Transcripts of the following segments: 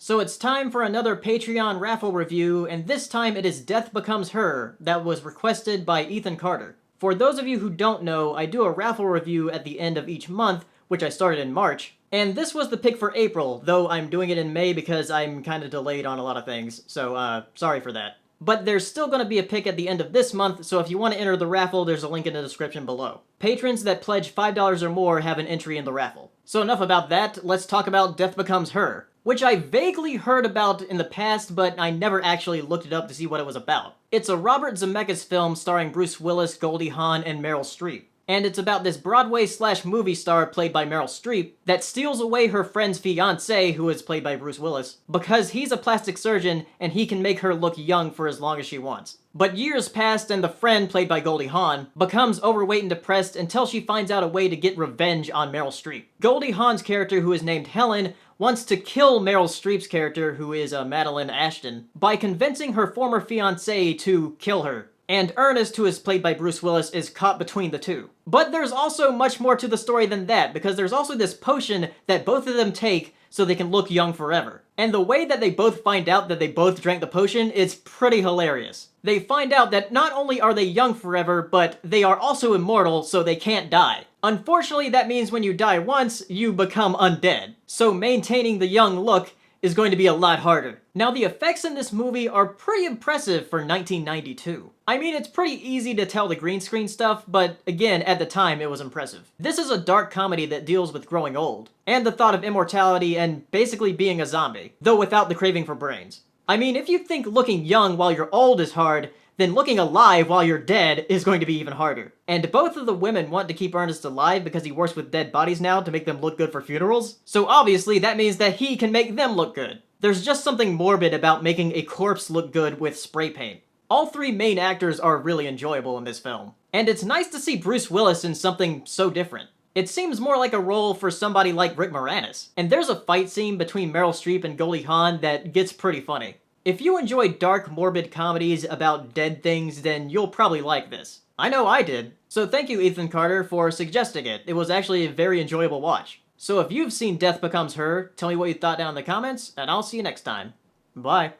So it's time for another Patreon raffle review, and this time it is Death Becomes Her, that was requested by Ethan Carter. For those of you who don't know, I do a raffle review at the end of each month, which I started in March, and this was the pick for April, though I'm doing it in May because I'm kinda delayed on a lot of things, so sorry for that. But there's still gonna be a pick at the end of this month, so if you want to enter the raffle, there's a link in the description below. Patrons that pledge $5 or more have an entry in the raffle. So enough about that, let's talk about Death Becomes Her, which I vaguely heard about in the past, but I never actually looked it up to see what it was about. It's a Robert Zemeckis film starring Bruce Willis, Goldie Hawn, and Meryl Streep. And it's about this Broadway/movie star played by Meryl Streep that steals away her friend's fiancé, who is played by Bruce Willis, because he's a plastic surgeon and he can make her look young for as long as she wants. But years pass and the friend, played by Goldie Hawn, becomes overweight and depressed until she finds out a way to get revenge on Meryl Streep. Goldie Hawn's character, who is named Helen, wants to kill Meryl Streep's character, who is Madeline Ashton, by convincing her former fiancé to kill her. And Ernest, who is played by Bruce Willis, is caught between the two. But there's also much more to the story than that, because there's also this potion that both of them take so they can look young forever. And the way that they both find out that they both drank the potion is pretty hilarious. They find out that not only are they young forever, but they are also immortal, so they can't die. Unfortunately, that means when you die once, you become undead. So maintaining the young look is going to be a lot harder. Now, the effects in this movie are pretty impressive for 1992. I mean, it's pretty easy to tell the green screen stuff, but again, at the time, it was impressive. This is a dark comedy that deals with growing old, and the thought of immortality and basically being a zombie, though without the craving for brains. I mean, if you think looking young while you're old is hard, then looking alive while you're dead is going to be even harder. And both of the women want to keep Ernest alive because he works with dead bodies now to make them look good for funerals, so obviously that means that he can make them look good. There's just something morbid about making a corpse look good with spray paint. All three main actors are really enjoyable in this film, and it's nice to see Bruce Willis in something so different. It seems more like a role for somebody like Rick Moranis. And there's a fight scene between Meryl Streep and Goldie Hawn that gets pretty funny. If you enjoy dark, morbid comedies about dead things, then you'll probably like this. I know I did. So thank you, Ethan Carter, for suggesting it. It was actually a very enjoyable watch. So if you've seen Death Becomes Her, tell me what you thought down in the comments, and I'll see you next time. Bye.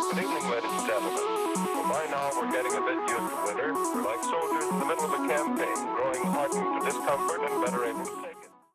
Good evening, ladies and gentlemen. Well, by now we're getting a bit used to winter. We're like soldiers in the middle of a campaign, growing hardened to discomfort and better able to